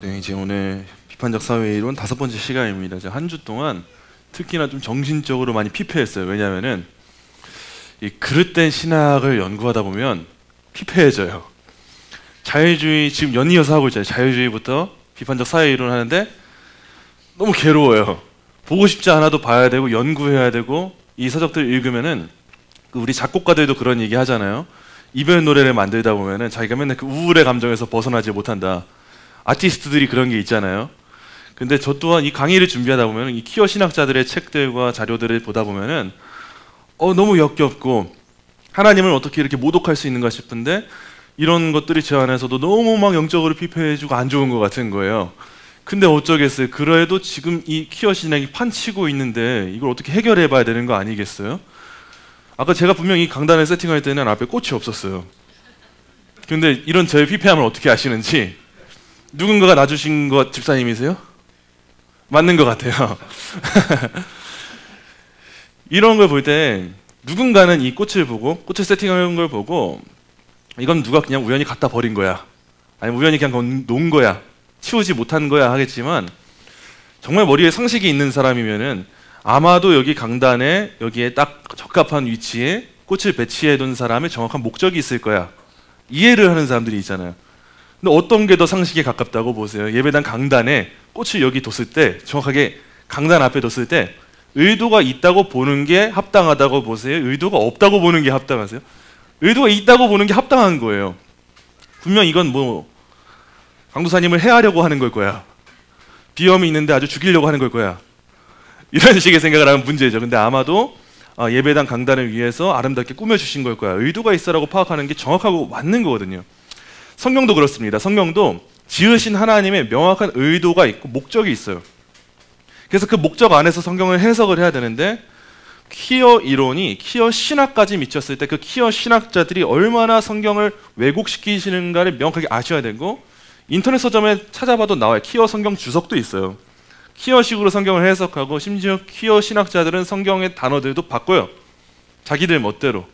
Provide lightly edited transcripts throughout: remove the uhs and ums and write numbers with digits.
네, 이제 오늘 비판적 사회이론 5번째 시간입니다. 한 주 동안 특히나 좀 정신적으로 많이 피폐했어요. 왜냐하면은 이 그릇된 신학을 연구하다 보면 피폐해져요. 자유주의 지금 연이어서 하고 있잖아요. 자유주의부터 비판적 사회이론 하는데 너무 괴로워요. 보고 싶지 않아도 봐야 되고 연구해야 되고, 이 서적들 읽으면은 우리 작곡가들도 그런 얘기 하잖아요. 이별 노래를 만들다 보면은 자기가 맨날 그 우울의 감정에서 벗어나지 못한다. 아티스트들이 그런 게 있잖아요. 근데 저 또한 이 강의를 준비하다 보면 이 키어 신학자들의 책들과 자료들을 보다 보면은 너무 역겹고 하나님을 어떻게 이렇게 모독할 수 있는가 싶은데, 이런 것들이 제 안에서도 너무 막 영적으로 피폐해지고 안 좋은 것 같은 거예요. 근데 어쩌겠어요. 그래도 지금 이 키어 신학이 판치고 있는데 이걸 어떻게 해결해 봐야 되는 거 아니겠어요? 아까 제가 분명히 강단을 세팅할 때는 앞에 꽃이 없었어요. 근데 이런 저의 피폐함을 어떻게 아시는지, 누군가가 놔주신 것 집사님이세요? 맞는 것 같아요. 이런 걸 볼 때 누군가는 이 꽃을 보고, 꽃을 세팅하는 걸 보고 이건 누가 그냥 우연히 갖다 버린 거야, 아니면 우연히 그냥 놓은 거야, 치우지 못한 거야 하겠지만, 정말 머리에 상식이 있는 사람이면은 아마도 여기 강단에 여기에 딱 적합한 위치에 꽃을 배치해 둔 사람의 정확한 목적이 있을 거야, 이해를 하는 사람들이 있잖아요. 근데 어떤 게 더 상식에 가깝다고 보세요? 예배당 강단에 꽃을 여기 뒀을 때, 정확하게 강단 앞에 뒀을 때 의도가 있다고 보는 게 합당하다고 보세요? 의도가 없다고 보는 게 합당하세요? 의도가 있다고 보는 게 합당한 거예요. 분명 이건 강도사님을 해하려고 하는 걸 거야, 비염이 있는데 아주 죽이려고 하는 걸 거야, 이런 식의 생각을 하면 문제죠. 근데 아마도 예배당 강단을 위해서 아름답게 꾸며주신 걸 거야, 의도가 있어라고 파악하는 게 정확하고 맞는 거거든요. 성경도 그렇습니다. 성경도 지으신 하나님의 명확한 의도가 있고 목적이 있어요. 그래서 그 목적 안에서 성경을 해석을 해야 되는데, 키어 이론이 키어 신학까지 미쳤을 때 그 키어 신학자들이 얼마나 성경을 왜곡시키시는가를 명확하게 아셔야 되고, 인터넷 서점에 찾아봐도 나와요. 키어 성경 주석도 있어요. 키어식으로 성경을 해석하고, 심지어 키어 신학자들은 성경의 단어들도 바꿔요, 자기들 멋대로.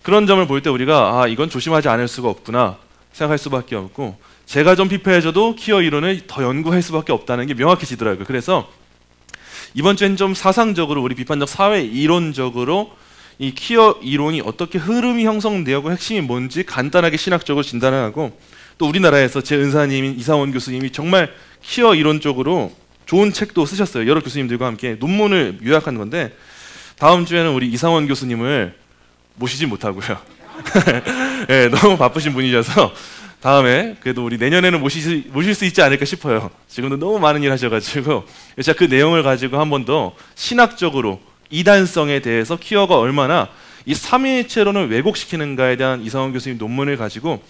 그런 점을 볼 때 우리가 이건 조심하지 않을 수가 없구나 생각할 수밖에 없고, 제가 좀 피폐해져도 키어 이론을 더 연구할 수밖에 없다는 게 명확해지더라고요. 그래서 이번 주엔 좀 사상적으로, 우리 비판적 사회 이론적으로 이 키어 이론이 어떻게 흐름이 형성되고 핵심이 뭔지 간단하게 신학적으로 진단을 하고, 또 우리나라에서 제 은사님인 이상원 교수님이 정말 키어 이론 쪽으로 좋은 책도 쓰셨어요. 여러 교수님들과 함께 논문을 요약한 건데, 다음 주에는 우리 이상원 교수님을 모시지 못하고요. 네, 너무 바쁘신 분이셔서 다음에 그래도 우리 내년에는 모실 수 있지 않을까 싶어요. 지금도 너무 많은 일 하셔가지고, 제가 그 내용을 가지고 한 번 더 신학적으로 이단성에 대해서 키어가 얼마나 이 삼위일체론을 왜곡시키는가에 대한 이상원 교수님 논문을 가지고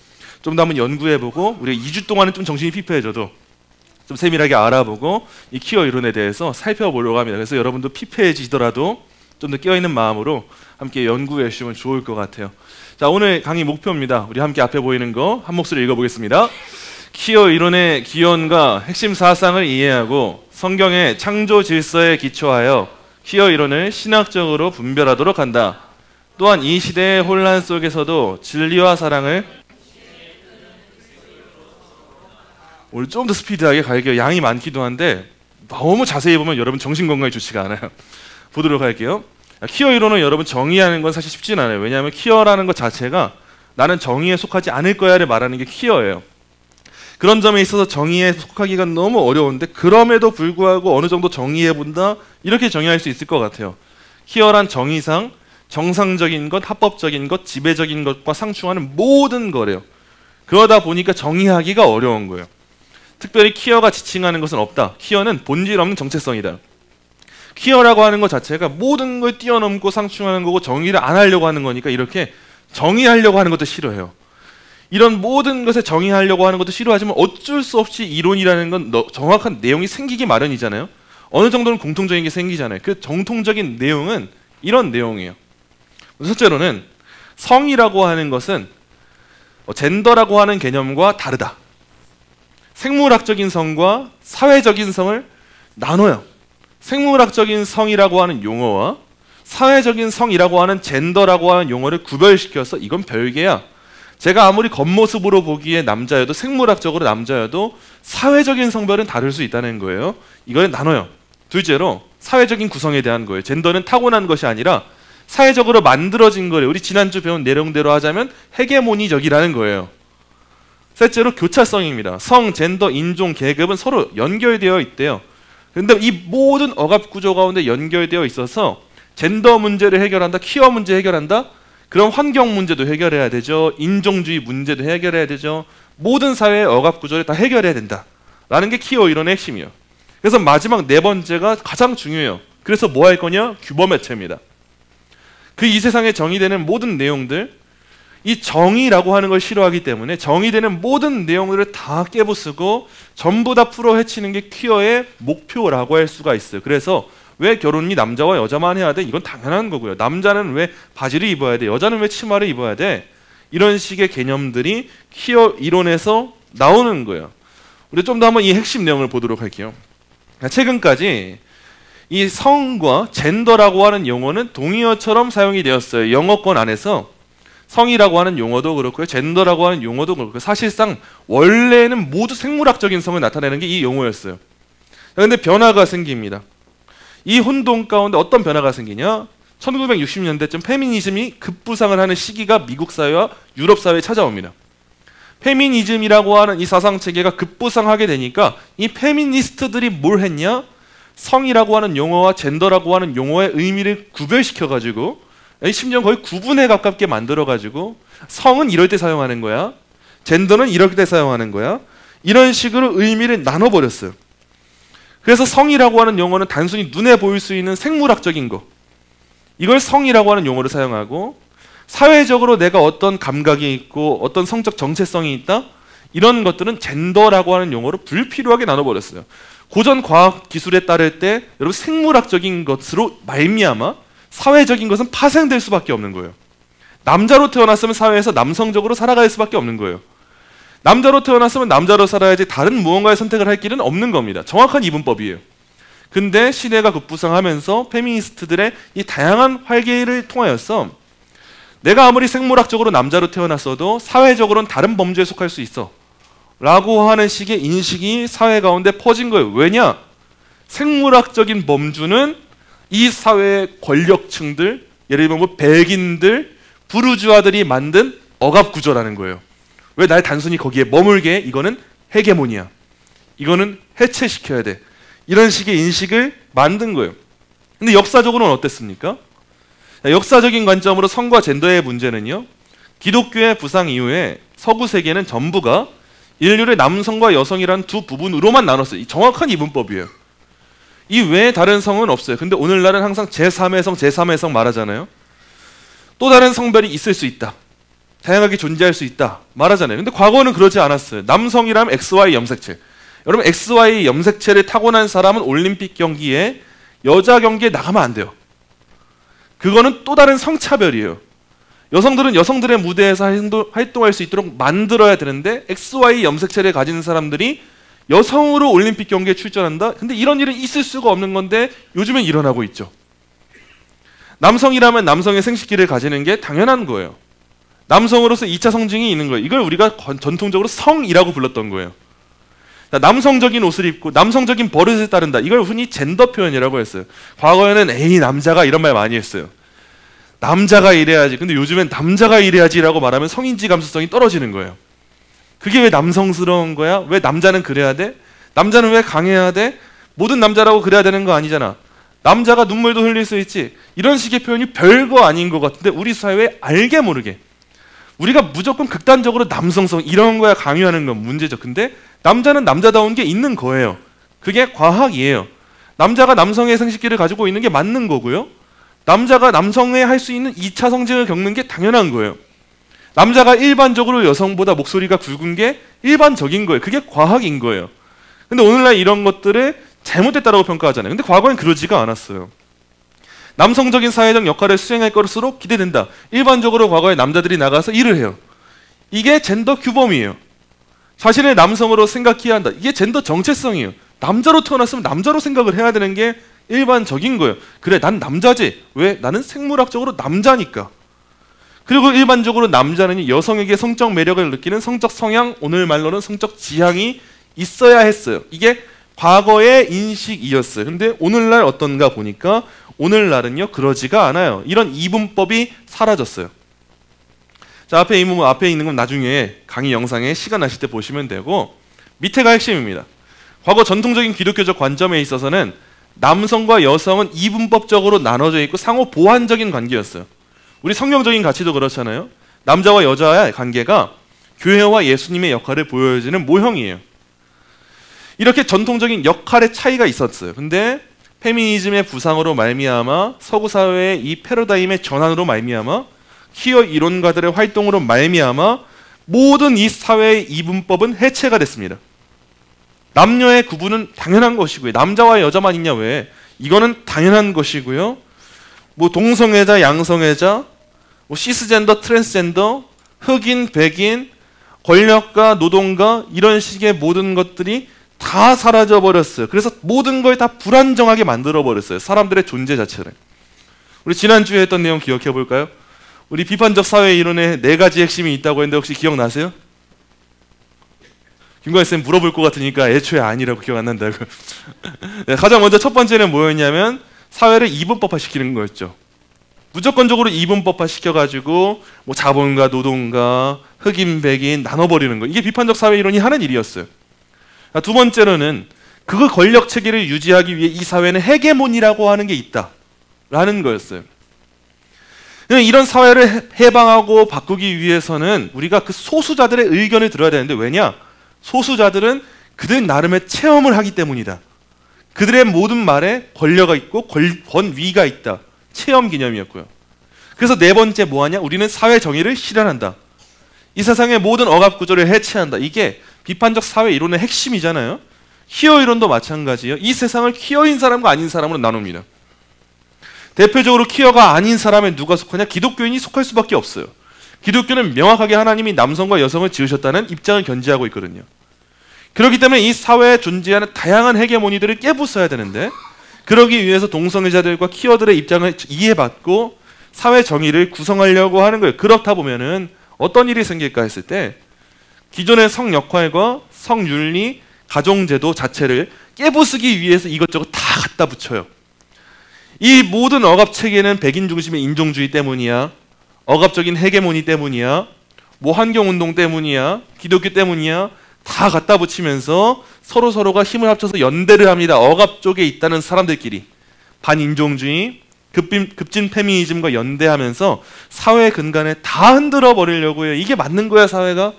좀 더 한번 연구해보고, 우리가 2주 동안은 좀 정신이 피폐해져도 좀 세밀하게 알아보고 이 키어 이론에 대해서 살펴보려고 합니다. 그래서 여러분도 피폐해지더라도 좀 더 깨어있는 마음으로 함께 연구해 주시면 좋을 것 같아요. 자, 오늘 강의 목표입니다. 우리 함께 앞에 보이는 거 한 목소리 읽어보겠습니다. 키어 이론의 기원과 핵심 사상을 이해하고 성경의 창조 질서에 기초하여 키어 이론을 신학적으로 분별하도록 한다. 또한 이 시대의 혼란 속에서도 진리와 사랑을, 오늘 좀 더 스피드하게 갈게요. 양이 많기도 한데 너무 자세히 보면 여러분 정신건강에 좋지가 않아요. 보도록 할게요. 키어 이론은 여러분 정의하는 건 사실 쉽진 않아요. 왜냐하면 키어라는 것 자체가 나는 정의에 속하지 않을 거야를 말하는 게 키어예요. 그런 점에 있어서 정의에 속하기가 너무 어려운데, 그럼에도 불구하고 어느 정도 정의해본다, 이렇게 정의할 수 있을 것 같아요. 키어란 정의상 정상적인 것, 합법적인 것, 지배적인 것과 상충하는 모든 거래요. 그러다 보니까 정의하기가 어려운 거예요. 특별히 키어가 지칭하는 것은 없다. 키어는 본질 없는 정체성이다. 키어라고 하는 것 자체가 모든 걸 뛰어넘고 상충하는 거고 정의를 안 하려고 하는 거니까, 이렇게 정의하려고 하는 것도 싫어해요. 이런 모든 것에 정의하려고 하는 것도 싫어하지만 어쩔 수 없이 이론이라는 건 정확한 내용이 생기기 마련이잖아요. 어느 정도는 공통적인 게 생기잖아요. 그 정통적인 내용은 이런 내용이에요. 첫째로는 성이라고 하는 것은 젠더라고 하는 개념과 다르다. 생물학적인 성과 사회적인 성을 나눠요. 생물학적인 성이라고 하는 용어와 사회적인 성이라고 하는 젠더라고 하는 용어를 구별시켜서 이건 별개야, 제가 아무리 겉모습으로 보기에 남자여도 생물학적으로 남자여도 사회적인 성별은 다를 수 있다는 거예요. 이걸 나눠요. 둘째로 사회적인 구성에 대한 거예요. 젠더는 타고난 것이 아니라 사회적으로 만들어진 거예요. 우리 지난주 배운 내용대로 하자면 헤게모니적이라는 거예요. 셋째로 교차성입니다. 성, 젠더, 인종, 계급은 서로 연결되어 있대요. 그런데 이 모든 억압 구조 가운데 연결되어 있어서 젠더 문제를 해결한다, 퀴어 문제 해결한다, 그럼 환경 문제도 해결해야 되죠. 인종주의 문제도 해결해야 되죠. 모든 사회의 억압 구조를 다 해결해야 된다라는 게 퀴어 이론의 핵심이에요. 그래서 마지막 네 번째가 가장 중요해요. 그래서 뭐 할 거냐? 규범해체입니다. 그 이 세상에 정의되는 모든 내용들, 이 정의라고 하는 걸 싫어하기 때문에 정의되는 모든 내용들을 다 깨부수고 전부 다 풀어 헤치는 게 퀴어의 목표라고 할 수가 있어요. 그래서 왜 결혼이 남자와 여자만 해야 돼? 이건 당연한 거고요. 남자는 왜 바지를 입어야 돼? 여자는 왜 치마를 입어야 돼? 이런 식의 개념들이 퀴어 이론에서 나오는 거예요. 우리 좀 더 한번 이 핵심 내용을 보도록 할게요. 최근까지 이 성과 젠더라고 하는 용어는 동의어처럼 사용이 되었어요. 영어권 안에서 성이라고 하는 용어도 그렇고요, 젠더라고 하는 용어도 그렇고요. 사실상 원래는 모두 생물학적인 성을 나타내는 게 이 용어였어요. 그런데 변화가 생깁니다. 이 혼돈 가운데 어떤 변화가 생기냐? 1960년대쯤 페미니즘이 급부상을 하는 시기가 미국 사회와 유럽 사회에 찾아옵니다. 페미니즘이라고 하는 이 사상 체계가 급부상하게 되니까 이 페미니스트들이 뭘 했냐? 성이라고 하는 용어와 젠더라고 하는 용어의 의미를 구별시켜가지고 심지어 거의 구분에 가깝게 만들어가지고 성은 이럴 때 사용하는 거야, 젠더는 이럴 때 사용하는 거야, 이런 식으로 의미를 나눠버렸어요. 그래서 성이라고 하는 용어는 단순히 눈에 보일 수 있는 생물학적인 거, 이걸 성이라고 하는 용어를 사용하고, 사회적으로 내가 어떤 감각이 있고 어떤 성적 정체성이 있다, 이런 것들은 젠더라고 하는 용어로 불필요하게 나눠버렸어요. 고전 과학 기술에 따를 때 여러분 생물학적인 것으로 말미암아 사회적인 것은 파생될 수밖에 없는 거예요. 남자로 태어났으면 사회에서 남성적으로 살아갈 수밖에 없는 거예요. 남자로 태어났으면 남자로 살아야지 다른 무언가의 선택을 할 길은 없는 겁니다. 정확한 이분법이에요. 근데 시대가 급부상하면서 페미니스트들의 이 다양한 활개를 통하여서 내가 아무리 생물학적으로 남자로 태어났어도 사회적으로는 다른 범주에 속할 수 있어 라고 하는 식의 인식이 사회 가운데 퍼진 거예요. 왜냐? 생물학적인 범주는 이 사회의 권력층들, 예를 들면 뭐 백인들, 부르주아들이 만든 억압 구조라는 거예요. 왜 날 단순히 거기에 머물게 해? 이거는 헤게모니야. 이거는 해체시켜야 돼. 이런 식의 인식을 만든 거예요. 근데 역사적으로는 어땠습니까? 역사적인 관점으로 성과 젠더의 문제는요, 기독교의 부상 이후에 서구 세계는 전부가 인류를 남성과 여성이라는 두 부분으로만 나눴어요. 이 정확한 이분법이에요. 이 외에 다른 성은 없어요. 근데 오늘날은 항상 제3의 성, 제3의 성 말하잖아요. 또 다른 성별이 있을 수 있다, 다양하게 존재할 수 있다 말하잖아요. 근데 과거는 그러지 않았어요. 남성이라면 XY 염색체. 여러분 XY 염색체를 타고난 사람은 올림픽 경기에 여자 경기에 나가면 안 돼요. 그거는 또 다른 성차별이에요. 여성들은 여성들의 무대에서 활동할 수 있도록 만들어야 되는데 XY 염색체를 가진 사람들이 여성으로 올림픽 경기에 출전한다? 근데 이런 일은 있을 수가 없는 건데 요즘엔 일어나고 있죠. 남성이라면 남성의 생식기를 가지는 게 당연한 거예요. 남성으로서 2차 성징이 있는 거예요. 이걸 우리가 전통적으로 성이라고 불렀던 거예요. 남성적인 옷을 입고 남성적인 버릇에 따른다. 이걸 흔히 젠더 표현이라고 했어요. 과거에는 에이 남자가 이런 말 많이 했어요. 남자가 이래야지. 근데 요즘엔 남자가 이래야지라고 말하면 성인지 감수성이 떨어지는 거예요. 그게 왜 남성스러운 거야? 왜 남자는 그래야 돼? 남자는 왜 강해야 돼? 모든 남자라고 그래야 되는 거 아니잖아. 남자가 눈물도 흘릴 수 있지. 이런 식의 표현이 별거 아닌 것 같은데 우리 사회에 알게 모르게 우리가 무조건 극단적으로 남성성 이런 거야 강요하는 건 문제죠. 근데 남자는 남자다운 게 있는 거예요. 그게 과학이에요. 남자가 남성의 생식기를 가지고 있는 게 맞는 거고요. 남자가 남성에 할 수 있는 2차 성징을 겪는 게 당연한 거예요. 남자가 일반적으로 여성보다 목소리가 굵은 게 일반적인 거예요. 그게 과학인 거예요. 근데 오늘날 이런 것들을 잘못됐다고 평가하잖아요. 근데 과거엔 그러지가 않았어요. 남성적인 사회적 역할을 수행할 것으로 기대된다. 일반적으로 과거에 남자들이 나가서 일을 해요. 이게 젠더 규범이에요. 자신을 남성으로 생각해야 한다. 이게 젠더 정체성이에요. 남자로 태어났으면 남자로 생각을 해야 되는 게 일반적인 거예요. 그래, 난 남자지. 왜? 나는 생물학적으로 남자니까. 그리고 일반적으로 남자는 여성에게 성적 매력을 느끼는 성적 성향, 오늘 말로는 성적 지향이 있어야 했어요. 이게 과거의 인식이었어요. 근데 오늘날 어떤가 보니까 오늘날은요 그러지가 않아요. 이런 이분법이 사라졌어요. 자, 앞에 있는 건 나중에 강의 영상에 시간 나실 때 보시면 되고, 밑에가 핵심입니다. 과거 전통적인 기독교적 관점에 있어서는 남성과 여성은 이분법적으로 나눠져 있고 상호 보완적인 관계였어요. 우리 성경적인 가치도 그렇잖아요. 남자와 여자의 관계가 교회와 예수님의 역할을 보여주는 모형이에요. 이렇게 전통적인 역할의 차이가 있었어요. 근데 페미니즘의 부상으로 말미암아 서구 사회의 이 패러다임의 전환으로 말미암아 퀴어 이론가들의 활동으로 말미암아 모든 이 사회의 이분법은 해체가 됐습니다. 남녀의 구분은 당연한 것이고요. 남자와 여자만 있냐 왜? 이거는 당연한 것이고요. 뭐 동성애자, 양성애자, 뭐 시스젠더, 트랜스젠더, 흑인, 백인, 권력가, 노동가 이런 식의 모든 것들이 다 사라져 버렸어요. 그래서 모든 걸 다 불안정하게 만들어 버렸어요. 사람들의 존재 자체를. 우리 지난주에 했던 내용 기억해 볼까요? 우리 비판적 사회 이론에 4가지 핵심이 있다고 했는데 혹시 기억나세요? 김광희 쌤 물어볼 것 같으니까 애초에 아니라고 기억 안 난다고. 네, 가장 먼저 첫 번째는 뭐였냐면 사회를 이분법화 시키는 거였죠. 무조건적으로 이분법화 시켜가지고 뭐 자본가, 노동가, 흑인, 백인 나눠버리는 거. 이게 비판적 사회 이론이 하는 일이었어요. 두 번째로는 그 권력 체계를 유지하기 위해 이 사회는 헤게몬이라고 하는 게 있다라는 거였어요. 이런 사회를 해방하고 바꾸기 위해서는 우리가 그 소수자들의 의견을 들어야 되는데 왜냐? 소수자들은 그들 나름의 체험을 하기 때문이다. 그들의 모든 말에 권력이 있고 권위가 있다. 체험 개념이었고요. 그래서 네 번째 뭐하냐? 우리는 사회 정의를 실현한다. 이 세상의 모든 억압 구조를 해체한다. 이게 비판적 사회 이론의 핵심이잖아요. 퀴어 이론도 마찬가지예요. 이 세상을 퀴어인 사람과 아닌 사람으로 나눕니다. 대표적으로 퀴어가 아닌 사람에 누가 속하냐? 기독교인이 속할 수밖에 없어요. 기독교는 명확하게 하나님이 남성과 여성을 지으셨다는 입장을 견지하고 있거든요. 그렇기 때문에 이 사회에 존재하는 다양한 헤게모니들을 깨부숴야 되는데 그러기 위해서 동성애자들과 퀴어들의 입장을 이해받고 사회 정의를 구성하려고 하는 거예요. 그렇다 보면은 어떤 일이 생길까 했을 때 기존의 성 역할과 성 윤리, 가정제도 자체를 깨부수기 위해서 이것저것 다 갖다 붙여요. 이 모든 억압 체계는 백인 중심의 인종주의 때문이야. 억압적인 헤게모니 때문이야. 뭐 환경운동 때문이야. 기독교 때문이야. 다 갖다 붙이면서 서로가 힘을 합쳐서 연대를 합니다. 억압 쪽에 있다는 사람들끼리. 반인종주의, 급진 페미니즘과 연대하면서 사회 근간에 다 흔들어 버리려고 해요. 이게 맞는 거야, 사회가?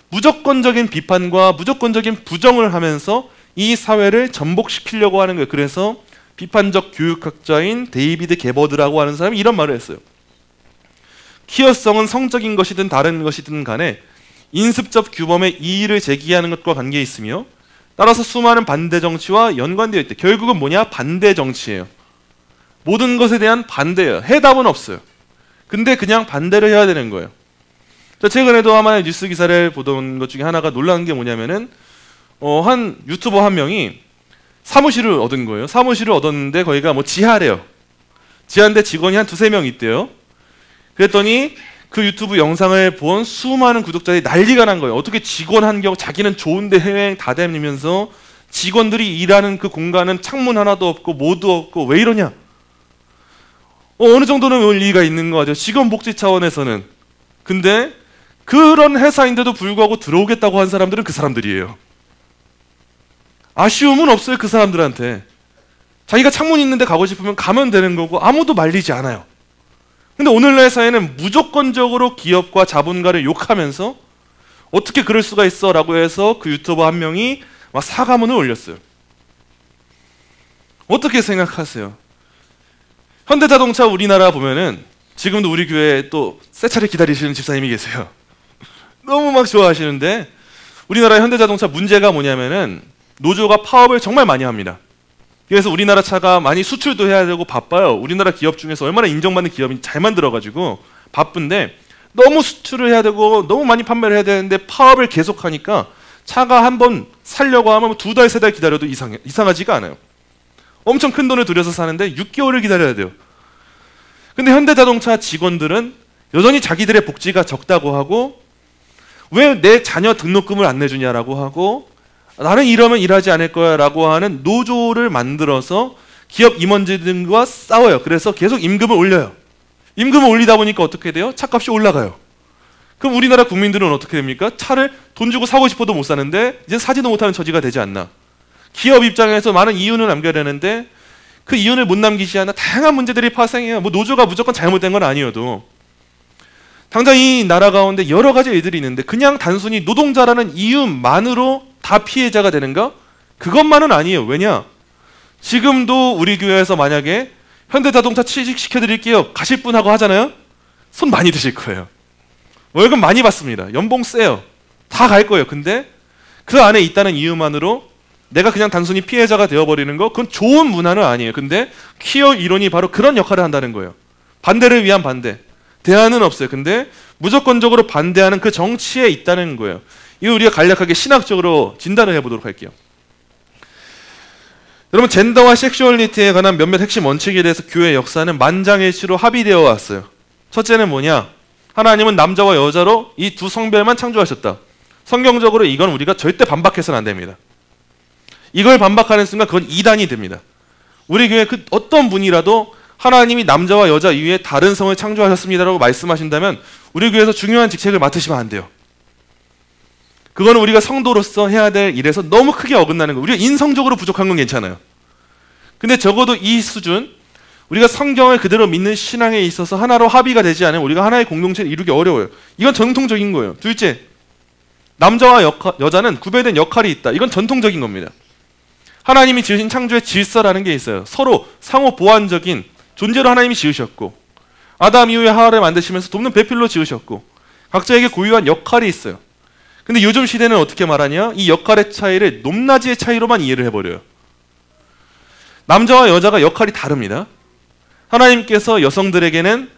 무조건적인 비판과 무조건적인 부정을 하면서 이 사회를 전복시키려고 하는 거예요. 그래서 비판적 교육학자인 데이비드 게버드라고 하는 사람이 이런 말을 했어요. 퀴어성은 성적인 것이든 다른 것이든 간에 인습적 규범의 이의를 제기하는 것과 관계에 있으며 따라서 수많은 반대 정치와 연관되어 있다. 결국은 뭐냐? 반대 정치예요. 모든 것에 대한 반대예요. 해답은 없어요. 근데 그냥 반대를 해야 되는 거예요. 최근에도 하나의 뉴스 기사를 보던 것 중에 하나가 놀라운 게 뭐냐면은 한 유튜버 한 명이 사무실을 얻은 거예요. 사무실을 얻었는데 거기가 뭐 지하래요. 지하인데 직원이 한 2-3명 있대요. 그랬더니 그 유튜브 영상을 본 수많은 구독자들이 난리가 난 거예요. 어떻게 직원 한 경 자기는 좋은데 해외여행 다 다니면서 직원들이 일하는 그 공간은 창문 하나도 없고 뭐도 없고 왜 이러냐? 어느 정도는 일리가 있는 거 같아요. 직원 복지 차원에서는. 근데 그런 회사인데도 불구하고 들어오겠다고 한 사람들은 그 사람들이에요. 아쉬움은 없어요, 그 사람들한테. 자기가 창문 있는데 가고 싶으면 가면 되는 거고 아무도 말리지 않아요. 근데 오늘날 사회는 무조건적으로 기업과 자본가를 욕하면서 어떻게 그럴 수가 있어? 라고 해서 그 유튜버 한 명이 막 사과문을 올렸어요. 어떻게 생각하세요? 현대자동차 우리나라 보면은 지금도 우리 교회에 또 새 차를 기다리시는 집사님이 계세요. 너무 막 좋아하시는데 우리나라 현대자동차 문제가 뭐냐면은 노조가 파업을 정말 많이 합니다. 그래서 우리나라 차가 많이 수출도 해야 되고 바빠요. 우리나라 기업 중에서 얼마나 인정받는 기업이 잘 만들어가지고 바쁜데 너무 수출을 해야 되고 너무 많이 판매를 해야 되는데 파업을 계속하니까 차가 한번 살려고 하면 2달, 3달 기다려도 이상하지가 않아요. 엄청 큰 돈을 들여서 사는데 6개월을 기다려야 돼요. 근데 현대자동차 직원들은 여전히 자기들의 복지가 적다고 하고 왜 내 자녀 등록금을 안 내주냐라고 하고 나는 이러면 일하지 않을 거야 라고 하는 노조를 만들어서 기업 임원진들과 싸워요. 그래서 계속 임금을 올려요. 임금을 올리다 보니까 어떻게 돼요? 차값이 올라가요. 그럼 우리나라 국민들은 어떻게 됩니까? 차를 돈 주고 사고 싶어도 못 사는데 이제 사지도 못하는 처지가 되지 않나. 기업 입장에서 많은 이윤을 남겨야 되는데 그 이윤을 못 남기지 않아 다양한 문제들이 파생해요. 뭐 노조가 무조건 잘못된 건 아니어도 당장 이 나라 가운데 여러 가지 일들이 있는데 그냥 단순히 노동자라는 이유만으로 다 피해자가 되는가? 그것만은 아니에요. 왜냐? 지금도 우리 교회에서 만약에 현대자동차 취직시켜드릴게요 가실 분 하고 하잖아요? 손 많이 드실 거예요. 월급 많이 받습니다. 연봉 세요. 다 갈 거예요. 근데 그 안에 있다는 이유만으로 내가 그냥 단순히 피해자가 되어버리는 거, 그건 좋은 문화는 아니에요. 근데 퀴어 이론이 바로 그런 역할을 한다는 거예요. 반대를 위한 반대. 대안은 없어요. 근데 무조건적으로 반대하는 그 정치에 있다는 거예요. 이거 우리가 간략하게 신학적으로 진단을 해보도록 할게요. 여러분, 젠더와 섹슈얼리티에 관한 몇몇 핵심 원칙에 대해서 교회 역사는 만장일치로 합의되어 왔어요. 첫째는 뭐냐? 하나님은 남자와 여자로 이 두 성별만 창조하셨다. 성경적으로 이건 우리가 절대 반박해서는 안 됩니다. 이걸 반박하는 순간 그건 이단이 됩니다. 우리 교회 그 어떤 분이라도 하나님이 남자와 여자 이외에 다른 성을 창조하셨습니다라고 말씀하신다면 우리 교회에서 중요한 직책을 맡으시면 안 돼요. 그거는 우리가 성도로서 해야 될 일에서 너무 크게 어긋나는 거예요. 우리가 인성적으로 부족한 건 괜찮아요. 근데 적어도 이 수준, 우리가 성경을 그대로 믿는 신앙에 있어서 하나로 합의가 되지 않으면 우리가 하나의 공동체를 이루기 어려워요. 이건 전통적인 거예요. 둘째, 남자와 여자는 구별된 역할이 있다. 이건 전통적인 겁니다. 하나님이 지으신 창조의 질서라는 게 있어요. 서로 상호 보완적인 존재로 하나님이 지으셨고 아담 이후에 하와를 만드시면서 돕는 배필로 지으셨고 각자에게 고유한 역할이 있어요. 근데 요즘 시대는 어떻게 말하냐? 이 역할의 차이를 높낮이의 차이로만 이해를 해버려요. 남자와 여자가 역할이 다릅니다. 하나님께서 여성들에게는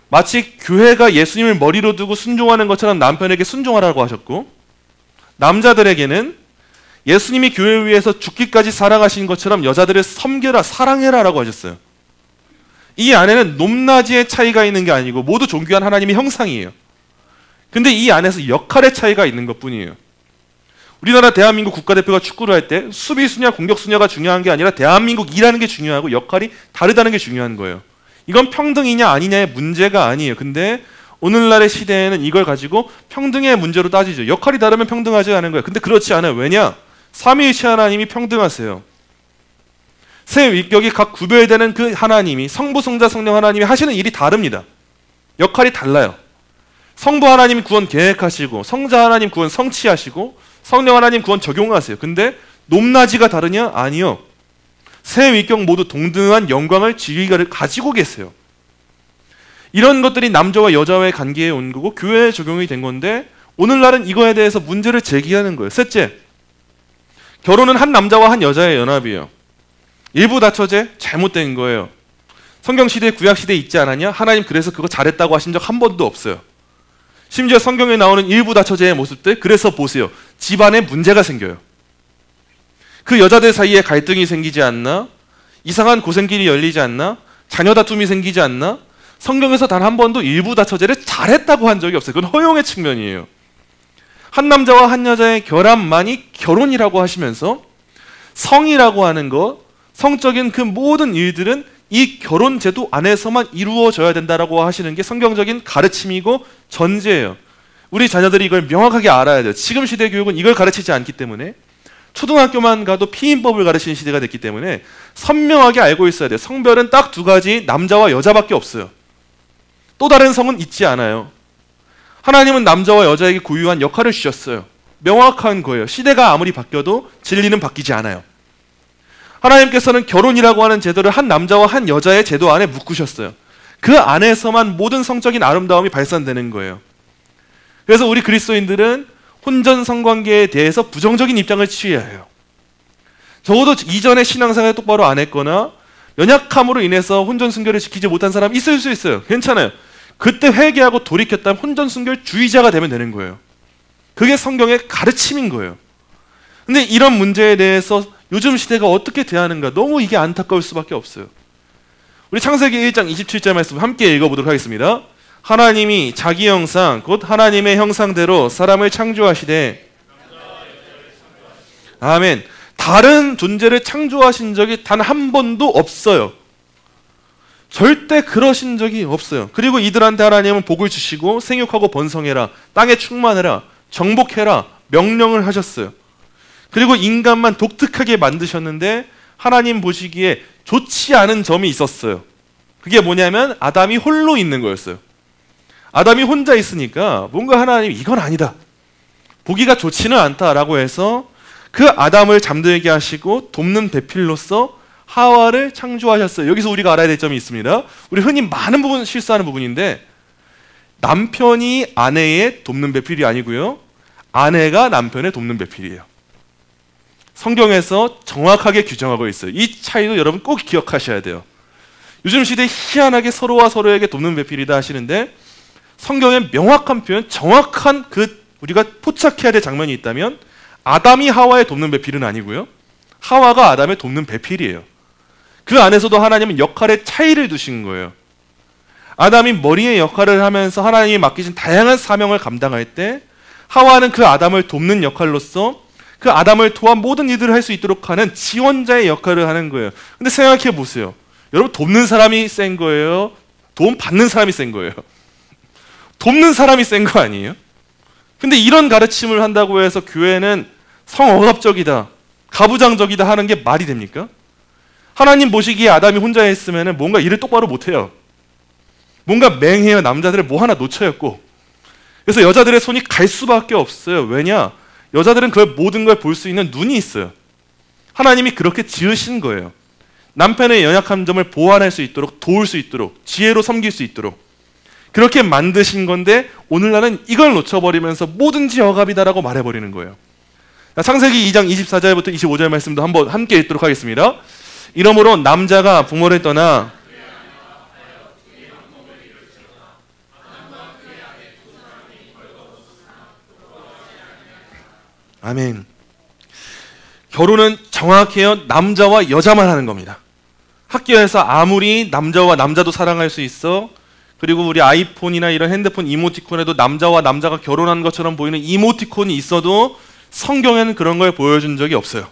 마치 교회가 예수님을 머리로 두고 순종하는 것처럼 남편에게 순종하라고 하셨고 남자들에게는 예수님이 교회 위에서 죽기까지 살아가신 것처럼 여자들을 섬겨라, 사랑해라 라고 하셨어요. 이 안에는 높낮이의 차이가 있는 게 아니고 모두 존귀한 하나님의 형상이에요. 근데 이 안에서 역할의 차이가 있는 것뿐이에요. 우리나라 대한민국 국가대표가 축구를 할 때 수비수냐 공격수냐가 중요한 게 아니라 대한민국이라는 게 중요하고 역할이 다르다는 게 중요한 거예요. 이건 평등이냐 아니냐의 문제가 아니에요. 근데 오늘날의 시대에는 이걸 가지고 평등의 문제로 따지죠. 역할이 다르면 평등하지 않은 거예요. 근데 그렇지 않아요. 왜냐? 삼위일체 하나님이 평등하세요. 세 위격이 각 구별되는 그 하나님이 성부, 성자, 성령 하나님이 하시는 일이 다릅니다. 역할이 달라요. 성부 하나님 구원 계획하시고 성자 하나님 구원 성취하시고 성령 하나님 구원 적용하세요. 근데 높낮이가 다르냐? 아니요. 세 위격 모두 동등한 영광을 지위를 가지고 계세요. 이런 것들이 남자와 여자와의 관계에 온 거고 교회에 적용이 된 건데 오늘날은 이거에 대해서 문제를 제기하는 거예요. 셋째, 결혼은 한 남자와 한 여자의 연합이에요. 일부 다처제 잘못된 거예요. 성경시대 구약시대에 있지 않았냐? 하나님 그래서 그거 잘했다고 하신 적 한 번도 없어요. 심지어 성경에 나오는 일부 다처제의 모습들, 그래서 보세요. 집안에 문제가 생겨요. 그 여자들 사이에 갈등이 생기지 않나? 이상한 고생길이 열리지 않나? 자녀 다툼이 생기지 않나? 성경에서 단 한 번도 일부 다처제를 잘했다고 한 적이 없어요. 그건 허용의 측면이에요. 한 남자와 한 여자의 결합만이 결혼이라고 하시면서 성이라고 하는 것, 성적인 그 모든 일들은 이 결혼 제도 안에서만 이루어져야 된다라고 하시는 게 성경적인 가르침이고 전제예요. 우리 자녀들이 이걸 명확하게 알아야 돼요. 지금 시대 교육은 이걸 가르치지 않기 때문에 초등학교만 가도 피임법을 가르치는 시대가 됐기 때문에 선명하게 알고 있어야 돼요. 성별은 딱 두 가지, 남자와 여자밖에 없어요. 또 다른 성은 있지 않아요. 하나님은 남자와 여자에게 고유한 역할을 주셨어요. 명확한 거예요. 시대가 아무리 바뀌어도 진리는 바뀌지 않아요. 하나님께서는 결혼이라고 하는 제도를 한 남자와 한 여자의 제도 안에 묶으셨어요. 그 안에서만 모든 성적인 아름다움이 발산되는 거예요. 그래서 우리 그리스도인들은 혼전 성관계에 대해서 부정적인 입장을 취해야 해요. 적어도 이전에 신앙생활을 똑바로 안 했거나 연약함으로 인해서 혼전 순결을 지키지 못한 사람이 있을 수 있어요. 괜찮아요. 그때 회개하고 돌이켰다면 혼전 순결주의자가 되면 되는 거예요. 그게 성경의 가르침인 거예요. 근데 이런 문제에 대해서 요즘 시대가 어떻게 대하는가, 너무 이게 안타까울 수밖에 없어요. 우리 창세기 1장 27절 말씀 함께 읽어보도록 하겠습니다. 하나님이 자기 형상 곧 하나님의 형상대로 사람을 창조하시되 아멘. 다른 존재를 창조하신 적이 단 한 번도 없어요. 절대 그러신 적이 없어요. 그리고 이들한테 하나님은 복을 주시고 생육하고 번성해라, 땅에 충만해라, 정복해라 명령을 하셨어요. 그리고 인간만 독특하게 만드셨는데 하나님 보시기에 좋지 않은 점이 있었어요. 그게 뭐냐면 아담이 홀로 있는 거였어요. 아담이 혼자 있으니까 뭔가 하나님이 이건 아니다, 보기가 좋지는 않다라고 해서 그 아담을 잠들게 하시고 돕는 배필로서 하와를 창조하셨어요. 여기서 우리가 알아야 될 점이 있습니다. 우리 흔히 많은 부분 실수하는 부분인데, 남편이 아내의 돕는 배필이 아니고요, 아내가 남편의 돕는 배필이에요. 성경에서 정확하게 규정하고 있어요. 이 차이도 여러분 꼭 기억하셔야 돼요. 요즘 시대에 희한하게 서로와 서로에게 돕는 배필이다 하시는데, 성경에 명확한 표현, 정확한 우리가 포착해야 될 장면이 있다면 아담이 하와의 돕는 배필은 아니고요, 하와가 아담의 돕는 배필이에요. 그 안에서도 하나님은 역할의 차이를 두신 거예요. 아담이 머리의 역할을 하면서 하나님이 맡기신 다양한 사명을 감당할 때, 하와는 그 아담을 돕는 역할로서 그 아담을 도와 모든 일들을 할 수 있도록 하는 지원자의 역할을 하는 거예요. 근데 생각해 보세요. 여러분, 돕는 사람이 센 거예요? 도움 받는 사람이 센 거예요? 돕는 사람이 센 거 아니에요? 근데 이런 가르침을 한다고 해서 교회는 성억압적이다, 가부장적이다 하는 게 말이 됩니까? 하나님 보시기에 아담이 혼자 했으면 뭔가 일을 똑바로 못해요. 뭔가 맹해요. 남자들을 뭐 하나 놓쳐였고. 그래서 여자들의 손이 갈 수밖에 없어요. 왜냐? 여자들은 그 모든 걸 볼 수 있는 눈이 있어요. 하나님이 그렇게 지으신 거예요. 남편의 연약한 점을 보완할 수 있도록, 도울 수 있도록, 지혜로 섬길 수 있도록 그렇게 만드신 건데, 오늘날은 이걸 놓쳐버리면서 뭐든지 억압이다라고 말해버리는 거예요. 창세기 2장 24절부터 25절 말씀도 한번 함께 읽도록 하겠습니다. 이러므로 남자가 부모를 떠나 아멘. 결혼은 정확해요. 남자와 여자만 하는 겁니다. 학교에서 아무리 남자와 남자도 사랑할 수 있어, 그리고 우리 아이폰이나 이런 핸드폰 이모티콘에도 남자와 남자가 결혼한 것처럼 보이는 이모티콘이 있어도 성경에는 그런 걸 보여준 적이 없어요.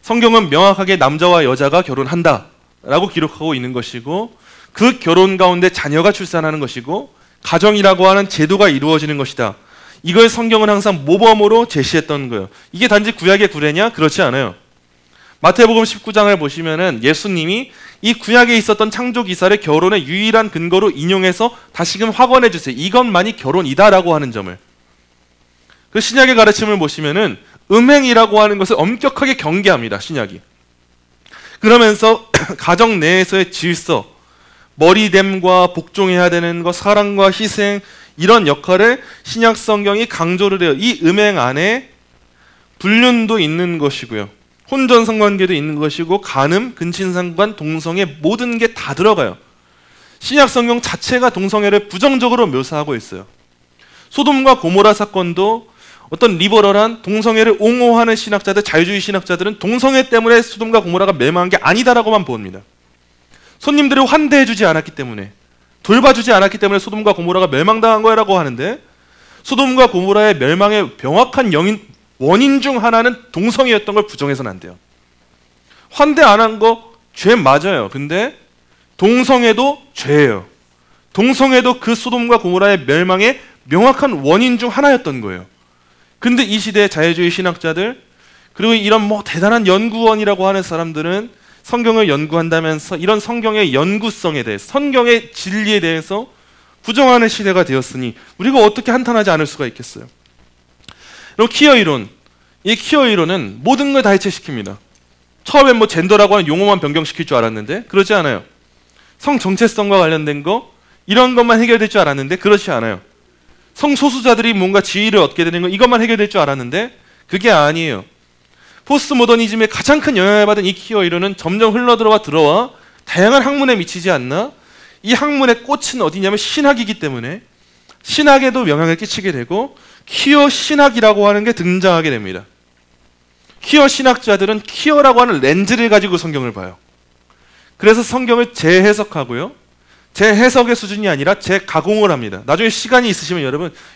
성경은 명확하게 남자와 여자가 결혼한다 라고 기록하고 있는 것이고, 그 결혼 가운데 자녀가 출산하는 것이고, 가정이라고 하는 제도가 이루어지는 것이다. 이걸 성경은 항상 모범으로 제시했던 거예요. 이게 단지 구약의 구례냐? 그렇지 않아요. 마태복음 19장을 보시면은 예수님이 이 구약에 있었던 창조 기사를 결혼의 유일한 근거로 인용해서 다시금 확언해 주세요. 이것만이 결혼이다라고 하는 점을. 그 신약의 가르침을 보시면은 음행이라고 하는 것을 엄격하게 경계합니다. 신약이. 그러면서 가정 내에서의 질서, 머리됨과 복종해야 되는 것, 사랑과 희생, 이런 역할을 신약 성경이 강조를 해요. 이 음행 안에 불륜도 있는 것이고요, 혼전 성관계도 있는 것이고, 간음, 근친상관, 동성애 모든 게 다 들어가요. 신약 성경 자체가 동성애를 부정적으로 묘사하고 있어요. 소돔과 고모라 사건도 어떤 리버럴한 동성애를 옹호하는 신학자들, 자유주의 신학자들은 동성애 때문에 소돔과 고모라가 멸망한 게 아니다라고만 봅니다. 손님들을 환대해주지 않았기 때문에, 돌봐주지 않았기 때문에 소돔과 고모라가 멸망당한 거라고 하는데, 소돔과 고모라의 멸망의 명확한 원인 중 하나는 동성애였던 걸 부정해서는 안 돼요. 환대 안 한 거 죄 맞아요. 근데 동성애도 죄예요. 동성애도 그 소돔과 고모라의 멸망의 명확한 원인 중 하나였던 거예요. 근데 이 시대의 자유주의 신학자들, 그리고 이런 대단한 연구원이라고 하는 사람들은 성경을 연구한다면서 이런 성경의 연구성에 대해서, 성경의 진리에 대해서 부정하는 시대가 되었으니 우리가 어떻게 한탄하지 않을 수가 있겠어요. 그리고 퀴어 이론, 이 퀴어 이론은 모든 걸 다 해체시킵니다. 처음엔 젠더라고 하는 용어만 변경시킬 줄 알았는데 그렇지 않아요. 성 정체성과 관련된 거, 이런 것만 해결될 줄 알았는데 그렇지 않아요. 성소수자들이 뭔가 지위를 얻게 되는 거, 이것만 해결될 줄 알았는데 그게 아니에요. 포스트 모더니즘의 가장 큰 영향을 받은 이 퀴어 이론은 점점 들어와 다양한 학문에 미치지 않나? 이 학문의 꽃은 어디냐면 신학이기 때문에 신학에도 영향을 끼치게 되고, 퀴어 신학이라고 하는 게 등장하게 됩니다. 퀴어 신학자들은 퀴어라고 하는 렌즈를 가지고 성경을 봐요. 그래서 성경을 재해석하고요, 제 해석의 수준이 아니라 제 가공을 합니다. 나중에 시간이 있으시면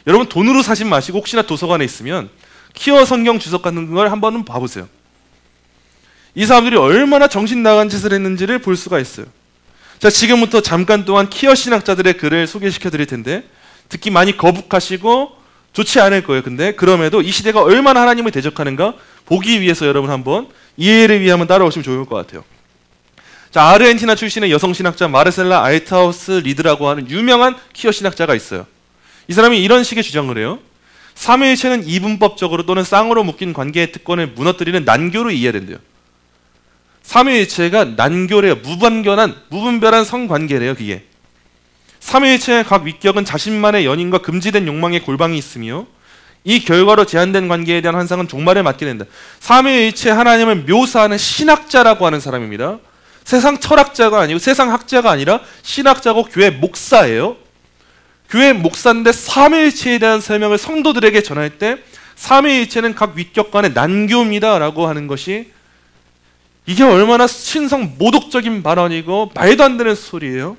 여러분 돈으로 사지 마시고 혹시나 도서관에 있으면 키어 성경 주석 같은 걸 한번 봐보세요. 이 사람들이 얼마나 정신 나간 짓을 했는지를 볼 수가 있어요. 자, 지금부터 잠깐 동안 키어 신학자들의 글을 소개시켜 드릴 텐데 듣기 많이 거북하시고 좋지 않을 거예요. 근데 그럼에도 이 시대가 얼마나 하나님을 대적하는가 보기 위해서 여러분 한번 이해를 위해 한번 따라오시면 좋을 것 같아요. 자, 아르헨티나 출신의 여성 신학자 마르셀라 알타우스 리드라고 하는 유명한 키어 신학자가 있어요. 이 사람이 이런 식의 주장을 해요. 삼위일체는 이분법적으로 또는 쌍으로 묶인 관계의 특권을 무너뜨리는 난교로 이해된대요. 삼위일체가 난교래요. 무분별한 성관계래요. 그게. 삼위일체의 각 위격은 자신만의 연인과 금지된 욕망의 골방이 있으며 이 결과로 제한된 관계에 대한 환상은 종말을 맞게 된다. 삼위일체 하나님을 묘사하는 신학자라고 하는 사람입니다. 세상 철학자가 아니고 세상 학자가 아니라 신학자고 교회 목사예요. 교회 목사인데 삼위일체에 대한 설명을 성도들에게 전할 때 삼위일체는 각 위격 간의 난교입니다 라고 하는 것이 이게 얼마나 신성 모독적인 발언이고 말도 안 되는 소리예요.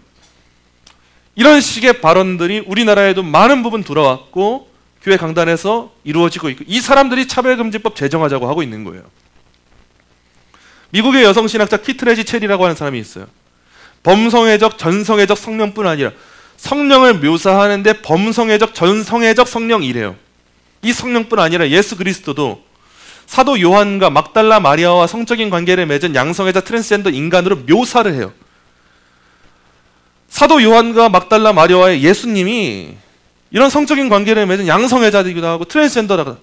이런 식의 발언들이 우리나라에도 많은 부분 돌아왔고 교회 강단에서 이루어지고 있고 이 사람들이 차별금지법 제정하자고 하고 있는 거예요. 미국의 여성신학자 키트레지 체리라고 하는 사람이 있어요. 범성애적, 전성애적 성령뿐 아니라 성령을 묘사하는데 범성애적, 전성애적 성령이래요. 이 성령뿐 아니라 예수 그리스도도 사도 요한과 막달라 마리아와 성적인 관계를 맺은 양성애자 트랜스젠더 인간으로 묘사를 해요. 사도 요한과 막달라 마리아와의 예수님이 이런 성적인 관계를 맺은 양성애자이기도 하고 트랜스젠더라고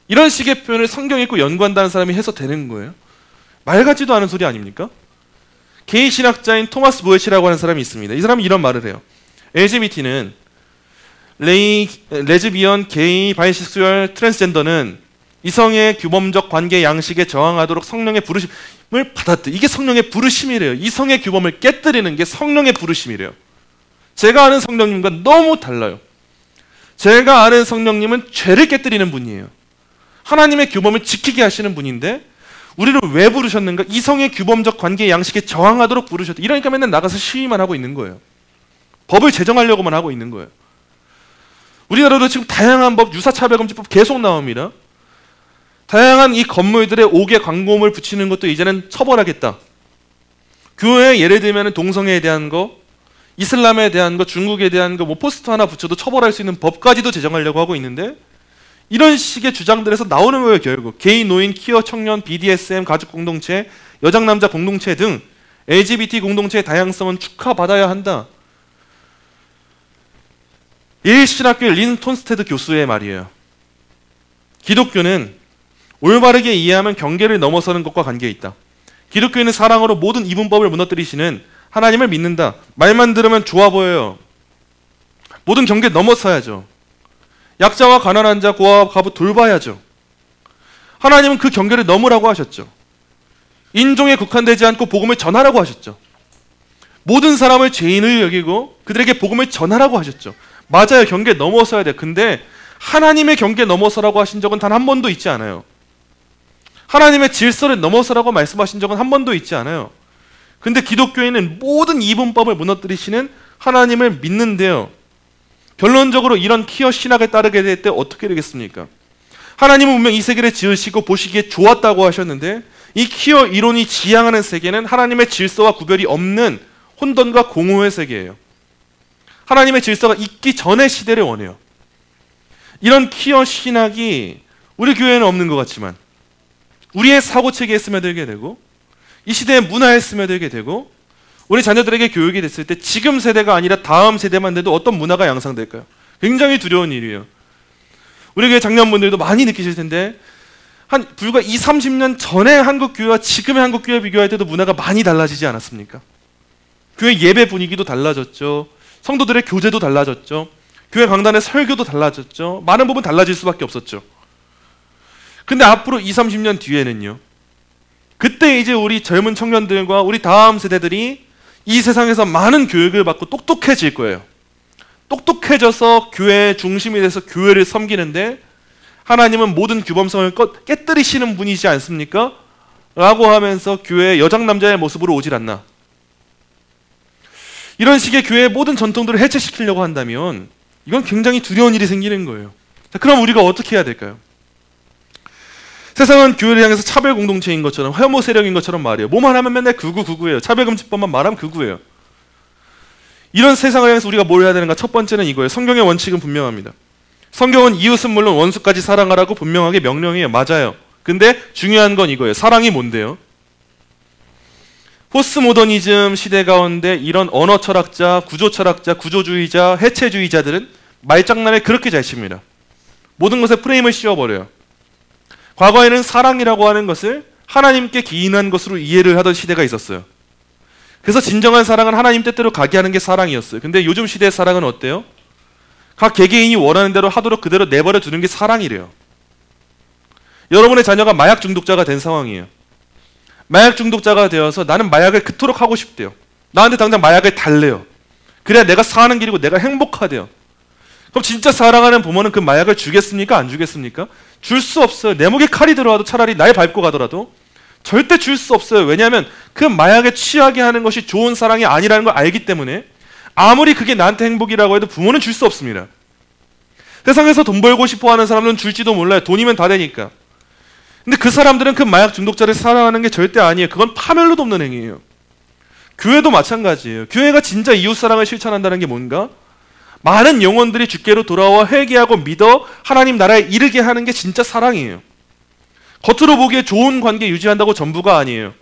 이런 식의 표현을 성경 읽고 연구한다는 사람이 해서 되는 거예요. 말 같지도 않은 소리 아닙니까? 게이 신학자인 토마스 보에치라고 하는 사람이 있습니다. 이 사람이 이런 말을 해요. LGBT는 레즈비언, 게이, 바이섹슈얼, 트랜스젠더는 이성의 규범적 관계 양식에 저항하도록 성령의 부르심을 받았대. 이게 성령의 부르심이래요. 이성의 규범을 깨뜨리는 게 성령의 부르심이래요. 제가 아는 성령님과 너무 달라요. 제가 아는 성령님은 죄를 깨뜨리는 분이에요. 하나님의 규범을 지키게 하시는 분인데 우리를 왜 부르셨는가? 이성의 규범적 관계 양식에 저항하도록 부르셨다. 이러니까 맨날 나가서 시위만 하고 있는 거예요. 법을 제정하려고만 하고 있는 거예요. 우리나라도 지금 다양한 법, 유사차별금지법 계속 나옵니다. 다양한 이 건물들의 옥에 광고음을 붙이는 것도 이제는 처벌하겠다. 교회에 예를 들면 동성애에 대한 거, 이슬람에 대한 거, 중국에 대한 거, 뭐 포스터 하나 붙여도 처벌할 수 있는 법까지도 제정하려고 하고 있는데 이런 식의 주장들에서 나오는 거예요. 결국 게이, 노인, 퀴어, 청년, BDSM, 가족 공동체, 여장, 남자 공동체 등 LGBT 공동체의 다양성은 축하받아야 한다. 예일 신학교 린 톤스테드 교수의 말이에요. 기독교는 올바르게 이해하면 경계를 넘어서는 것과 관계에 있다. 기독교인은 사랑으로 모든 이분법을 무너뜨리시는 하나님을 믿는다. 말만 들으면 좋아 보여요. 모든 경계 넘어서야죠. 약자와 가난한 자, 고아와 과부 돌봐야죠. 하나님은 그 경계를 넘으라고 하셨죠. 인종에 국한되지 않고 복음을 전하라고 하셨죠. 모든 사람을 죄인을 여기고 그들에게 복음을 전하라고 하셨죠. 맞아요. 경계 넘어서야 돼요. 근데 하나님의 경계 넘어서라고 하신 적은 단 한 번도 있지 않아요. 하나님의 질서를 넘어서라고 말씀하신 적은 한 번도 있지 않아요. 근데 기독교인은 모든 이분법을 무너뜨리시는 하나님을 믿는데요. 결론적으로 이런 퀴어 신학에 따르게 될 때 어떻게 되겠습니까? 하나님은 분명 이 세계를 지으시고 보시기에 좋았다고 하셨는데 이 퀴어 이론이 지향하는 세계는 하나님의 질서와 구별이 없는 혼돈과 공허의 세계예요. 하나님의 질서가 있기 전의 시대를 원해요. 이런 퀴어 신학이 우리 교회에는 없는 것 같지만 우리의 사고체계에 스며들게 되고 이 시대의 문화에 스며들게 되고 우리 자녀들에게 교육이 됐을 때 지금 세대가 아니라 다음 세대만 돼도 어떤 문화가 양상될까요? 굉장히 두려운 일이에요. 우리 교회 장년분들도 많이 느끼실 텐데 한 불과 20, 30년 전의 한국 교회와 지금의 한국 교회 비교할 때도 문화가 많이 달라지지 않았습니까? 교회 예배 분위기도 달라졌죠. 성도들의 교제도 달라졌죠. 교회 강단의 설교도 달라졌죠. 많은 부분 달라질 수밖에 없었죠. 근데 앞으로 20, 30년 뒤에는요. 그때 이제 우리 젊은 청년들과 우리 다음 세대들이 이 세상에서 많은 교육을 받고 똑똑해질 거예요. 똑똑해져서 교회의 중심이 돼서 교회를 섬기는데 하나님은 모든 규범성을 깨뜨리시는 분이지 않습니까? 라고 하면서 교회의 여장 남자의 모습으로 오질 않나. 이런 식의 교회의 모든 전통들을 해체시키려고 한다면 이건 굉장히 두려운 일이 생기는 거예요. 자, 그럼 우리가 어떻게 해야 될까요? 세상은 교회를 향해서 차별 공동체인 것처럼 혐오 세력인 것처럼 말이에요. 뭐만 하면 맨날 극우예요. 차별금지법만 말하면 극우예요. 이런 세상을 향해서 우리가 뭘 해야 되는가? 첫 번째는 이거예요. 성경의 원칙은 분명합니다. 성경은 이웃은 물론 원수까지 사랑하라고 분명하게 명령해요. 맞아요. 근데 중요한 건 이거예요. 사랑이 뭔데요? 포스트모더니즘 시대 가운데 이런 언어 철학자, 구조 철학자, 구조주의자, 해체주의자들은 말장난을 그렇게 잘 칩니다. 모든 것에 프레임을 씌워버려요. 과거에는 사랑이라고 하는 것을 하나님께 기인한 것으로 이해를 하던 시대가 있었어요. 그래서 진정한 사랑은 하나님 뜻대로 가게 하는 게 사랑이었어요. 근데 요즘 시대의 사랑은 어때요? 각 개개인이 원하는 대로 하도록 그대로 내버려 두는 게 사랑이래요. 여러분의 자녀가 마약 중독자가 된 상황이에요. 마약 중독자가 되어서 나는 마약을 그토록 하고 싶대요. 나한테 당장 마약을 달래요. 그래야 내가 사는 길이고 내가 행복하대요. 그럼 진짜 사랑하는 부모는 그 마약을 주겠습니까? 안 주겠습니까? 줄 수 없어요. 내 목에 칼이 들어와도 차라리 날 밟고 가더라도 절대 줄 수 없어요. 왜냐하면 그 마약에 취하게 하는 것이 좋은 사랑이 아니라는 걸 알기 때문에 아무리 그게 나한테 행복이라고 해도 부모는 줄 수 없습니다. 세상에서 돈 벌고 싶어하는 사람들은 줄지도 몰라요. 돈이면 다 되니까. 근데 그 사람들은 그 마약 중독자를 사랑하는 게 절대 아니에요. 그건 파멸로도 없는 행위예요. 교회도 마찬가지예요. 교회가 진짜 이웃사랑을 실천한다는 게 뭔가? 많은 영혼들이 주께로 돌아와 회개하고 믿어 하나님 나라에 이르게 하는 게 진짜 사랑이에요. 겉으로 보기에 좋은 관계 유지한다고 전부가 아니에요.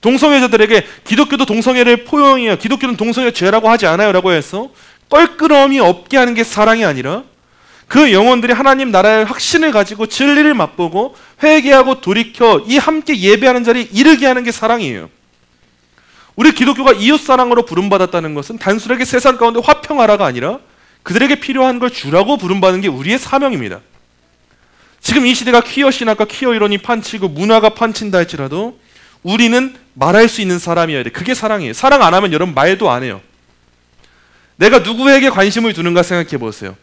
동성애자들에게 기독교도 동성애를 포용해요. 기독교는 동성애 죄라고 하지 않아요 라고 해서 껄끄러움이 없게 하는 게 사랑이 아니라 그 영혼들이 하나님 나라의 확신을 가지고 진리를 맛보고 회개하고 돌이켜 이 함께 예배하는 자리에 이르게 하는 게 사랑이에요. 우리 기독교가 이웃사랑으로 부름받았다는 것은 단순하게 세상 가운데 화평하라가 아니라 그들에게 필요한 걸 주라고 부름받는 게 우리의 사명입니다. 지금 이 시대가 퀴어 신학과 퀴어 이론이 판치고 문화가 판친다 할지라도 우리는 말할 수 있는 사람이어야 돼. 그게 사랑이에요. 사랑 안 하면 여러분 말도 안 해요. 내가 누구에게 관심을 두는가 생각해 보세요.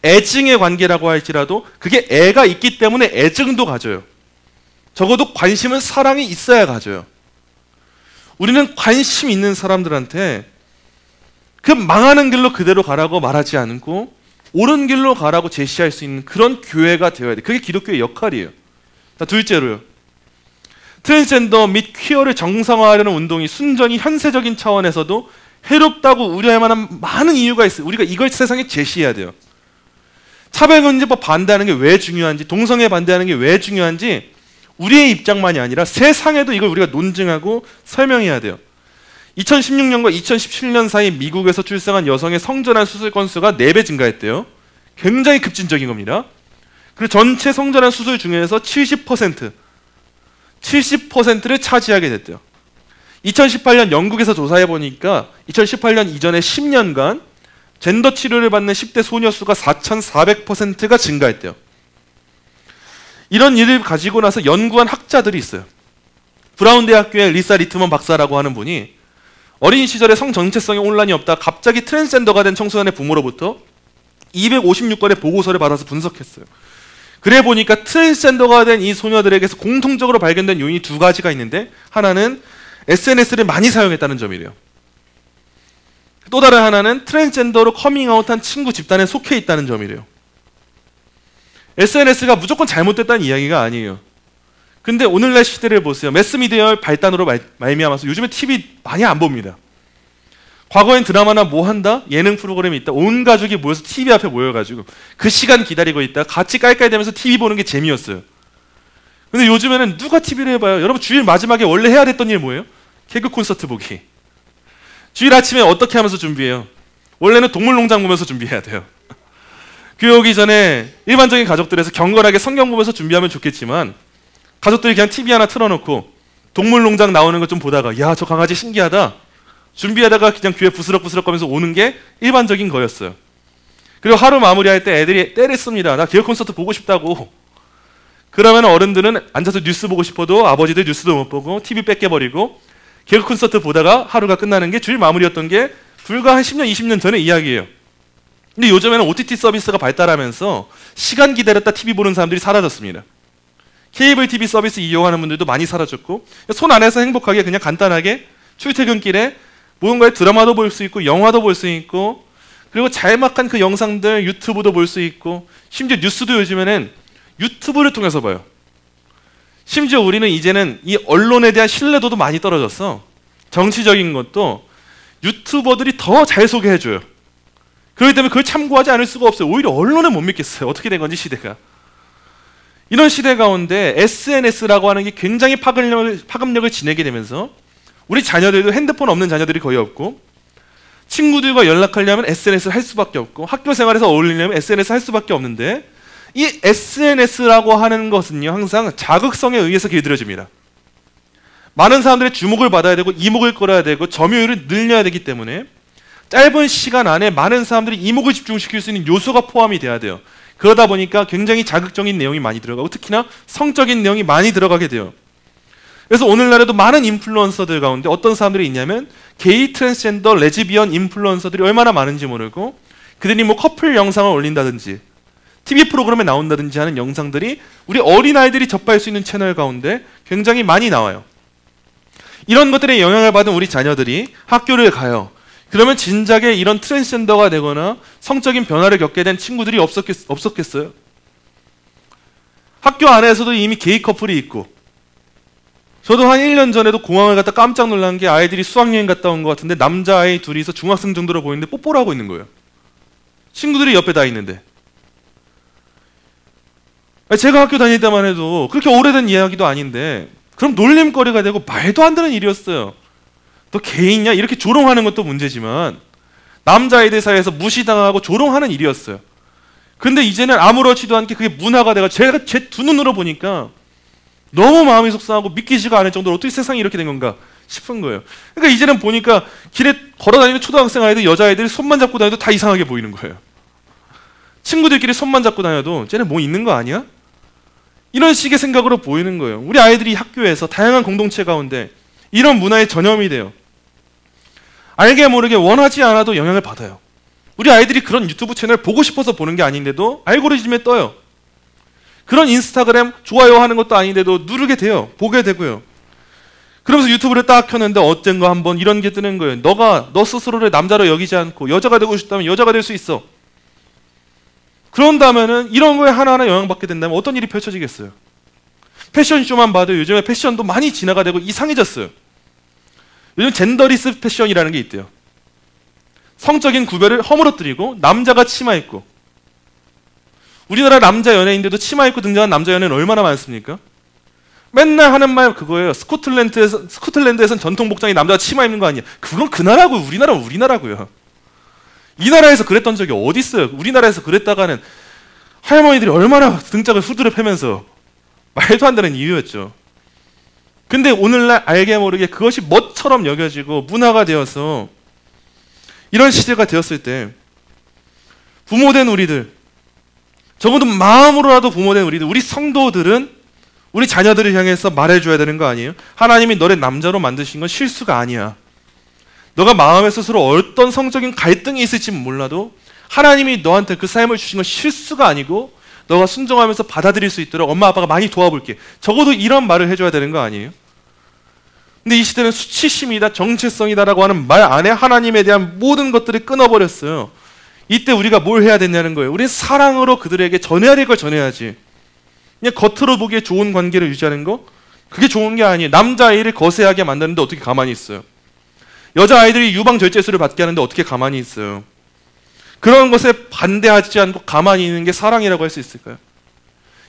애증의 관계라고 할지라도 그게 애가 있기 때문에 애증도 가져요. 적어도 관심은 사랑이 있어야 가져요. 우리는 관심 있는 사람들한테 그 망하는 길로 그대로 가라고 말하지 않고 옳은 길로 가라고 제시할 수 있는 그런 교회가 되어야 돼. 그게 기독교의 역할이에요. 자, 둘째로요. 트랜스젠더 및 퀴어를 정상화하려는 운동이 순전히 현세적인 차원에서도 해롭다고 우려할 만한 많은 이유가 있어요. 우리가 이걸 세상에 제시해야 돼요. 차별금지법 반대하는 게 왜 중요한지, 동성애 반대하는 게 왜 중요한지 우리의 입장만이 아니라 세상에도 이걸 우리가 논증하고 설명해야 돼요. 2016년과 2017년 사이 미국에서 출생한 여성의 성전환 수술 건수가 4배 증가했대요. 굉장히 급진적인 겁니다. 그리고 전체 성전환 수술 중에서 70%를 차지하게 됐대요. 2018년 영국에서 조사해 보니까 2018년 이전에 10년간 젠더 치료를 받는 10대 소녀 수가 4,400%가 증가했대요. 이런 일을 가지고 나서 연구한 학자들이 있어요. 브라운 대학교의 리사 리트먼 박사라고 하는 분이 어린 시절에 성 정체성에 혼란이 없다 갑자기 트랜스젠더가 된 청소년의 부모로부터 256건의 보고서를 받아서 분석했어요. 그래 보니까 트랜스젠더가 된 이 소녀들에게서 공통적으로 발견된 요인이 2가지가 있는데 하나는 SNS를 많이 사용했다는 점이래요. 또 다른 하나는 트랜스젠더로 커밍아웃한 친구 집단에 속해 있다는 점이래요. SNS가 무조건 잘못됐다는 이야기가 아니에요. 근데 오늘날 시대를 보세요. 매스미디어의 발단으로 말미암아서 요즘에 TV 많이 안 봅니다. 과거엔 드라마나 뭐 한다? 예능 프로그램이 있다. 온 가족이 모여서 TV 앞에 모여가지고 그 시간 기다리고 있다. 같이 깔깔대면서 TV 보는 게 재미였어요. 근데 요즘에는 누가 TV를 해봐요? 여러분 주일 마지막에 원래 해야 됐던 일 뭐예요? 개그 콘서트 보기. 주일 아침에 어떻게 하면서 준비해요? 원래는 동물농장 보면서 준비해야 돼요. 교회 오기 전에 일반적인 가족들에서 경건하게 성경 보면서 준비하면 좋겠지만 가족들이 그냥 TV 하나 틀어놓고 동물농장 나오는 거 좀 보다가 야, 저 강아지 신기하다 준비하다가 그냥 교회 부스럭부스럭 가면서 오는 게 일반적인 거였어요. 그리고 하루 마무리할 때 애들이 때를 씁니다. 나 개그 콘서트 보고 싶다고. 그러면 어른들은 앉아서 뉴스 보고 싶어도 아버지들 뉴스도 못 보고 TV 뺏겨버리고 개그 콘서트 보다가 하루가 끝나는 게 주일 마무리였던 게 불과 한 10년, 20년 전의 이야기예요. 근데 요즘에는 OTT 서비스가 발달하면서 시간 기다렸다 TV 보는 사람들이 사라졌습니다. 케이블 TV 서비스 이용하는 분들도 많이 사라졌고 손 안에서 행복하게 그냥 간단하게 출퇴근길에 무언가의 드라마도 볼 수 있고 영화도 볼 수 있고 그리고 짤막한 그 영상들 유튜브도 볼 수 있고 심지어 뉴스도 요즘에는 유튜브를 통해서 봐요. 심지어 우리는 이제는 이 언론에 대한 신뢰도도 많이 떨어졌어. 정치적인 것도 유튜버들이 더 잘 소개해줘요. 그렇기 때문에 그걸 참고하지 않을 수가 없어요. 오히려 언론은 못 믿겠어요. 어떻게 된 건지 시대가. 이런 시대 가운데 SNS라고 하는 게 굉장히 파급력을 지니게 되면서 우리 자녀들도 핸드폰 없는 자녀들이 거의 없고 친구들과 연락하려면 SNS를 할 수밖에 없고 학교 생활에서 어울리려면 SNS 할 수밖에 없는데 이 SNS라고 하는 것은요 항상 자극성에 의해서 길들여집니다. 많은 사람들의 주목을 받아야 되고 이목을 끌어야 되고 점유율을 늘려야 되기 때문에 짧은 시간 안에 많은 사람들이 이목을 집중시킬 수 있는 요소가 포함이 돼야 돼요. 그러다 보니까 굉장히 자극적인 내용이 많이 들어가고 특히나 성적인 내용이 많이 들어가게 돼요. 그래서 오늘날에도 많은 인플루언서들 가운데 어떤 사람들이 있냐면 게이, 트랜스젠더, 레즈비언 인플루언서들이 얼마나 많은지 모르고 그들이 뭐 커플 영상을 올린다든지 TV 프로그램에 나온다든지 하는 영상들이 우리 어린아이들이 접할 수 있는 채널 가운데 굉장히 많이 나와요. 이런 것들에 영향을 받은 우리 자녀들이 학교를 가요. 그러면 진작에 이런 트랜스젠더가 되거나 성적인 변화를 겪게 된 친구들이 없었겠어요? 학교 안에서도 이미 게이 커플이 있고 저도 한 1년 전에도 공항을 갔다 깜짝 놀란 게 아이들이 수학여행 갔다 온 것 같은데 남자아이 둘이서 중학생 정도로 보이는데 뽀뽀를 하고 있는 거예요. 친구들이 옆에 다 있는데. 제가 학교 다닐 때만 해도 그렇게 오래된 이야기도 아닌데 그럼 놀림거리가 되고 말도 안 되는 일이었어요. 너 게이냐? 이렇게 조롱하는 것도 문제지만 남자아이들 사이에서 무시당하고 조롱하는 일이었어요. 근데 이제는 아무렇지도 않게 그게 문화가 돼가 제가 제 두 눈으로 보니까 너무 마음이 속상하고 믿기지가 않을 정도로 어떻게 세상이 이렇게 된 건가 싶은 거예요. 그러니까 이제는 보니까 길에 걸어다니는 초등학생 아이들, 여자아이들이 손만 잡고 다녀도 다 이상하게 보이는 거예요. 친구들끼리 손만 잡고 다녀도 쟤네 뭐 있는 거 아니야? 이런 식의 생각으로 보이는 거예요. 우리 아이들이 학교에서 다양한 공동체 가운데 이런 문화에 전염이 돼요. 알게 모르게 원하지 않아도 영향을 받아요. 우리 아이들이 그런 유튜브 채널 보고 싶어서 보는 게 아닌데도 알고리즘에 떠요. 그런 인스타그램 좋아요 하는 것도 아닌데도 누르게 돼요. 보게 되고요. 그러면서 유튜브를 딱 켰는데 어쩐가 한번 이런 게 뜨는 거예요. 너 스스로를 남자로 여기지 않고 여자가 되고 싶다면 여자가 될 수 있어. 그런다면은 이런 거에 하나하나 영향받게 된다면 어떤 일이 펼쳐지겠어요? 패션쇼만 봐도 요즘에 패션도 많이 진화가 되고 이상해졌어요. 요즘 젠더리스 패션이라는 게 있대요. 성적인 구별을 허물어뜨리고 남자가 치마 입고 우리나라 남자 연예인들도 치마 입고 등장한 남자 연예인 얼마나 많습니까? 맨날 하는 말 그거예요. 스코틀랜드에선 전통 복장이 남자가 치마 입는 거 아니야. 그건 그 나라고 우리나라는 우리나라고요. 이 나라에서 그랬던 적이 어디 있어요? 우리나라에서 그랬다가는 할머니들이 얼마나 등짝을 후드려 패면서 말도 안 되는 이유였죠. 근데 오늘날 알게 모르게 그것이 멋처럼 여겨지고 문화가 되어서 이런 시대가 되었을 때 부모된 우리들, 적어도 마음으로라도 부모된 우리들, 우리 성도들은 우리 자녀들을 향해서 말해줘야 되는 거 아니에요? 하나님이 너를 남자로 만드신 건 실수가 아니야. 너가 마음에 스스로 어떤 성적인 갈등이 있을지 몰라도 하나님이 너한테 그 삶을 주신 건 실수가 아니고 너가 순종하면서 받아들일 수 있도록 엄마 아빠가 많이 도와볼게. 적어도 이런 말을 해줘야 되는 거 아니에요? 근데 이 시대는 수치심이다, 정체성이다라고 하는 말 안에 하나님에 대한 모든 것들을 끊어버렸어요. 이때 우리가 뭘 해야 되냐는 거예요. 우리는 사랑으로 그들에게 전해야 될 걸 전해야지. 그냥 겉으로 보기에 좋은 관계를 유지하는 거? 그게 좋은 게 아니에요. 남자아이를 거세하게 만드는데 어떻게 가만히 있어요? 여자아이들이 유방절제술을 받게 하는데 어떻게 가만히 있어요? 그런 것에 반대하지 않고 가만히 있는 게 사랑이라고 할 수 있을까요?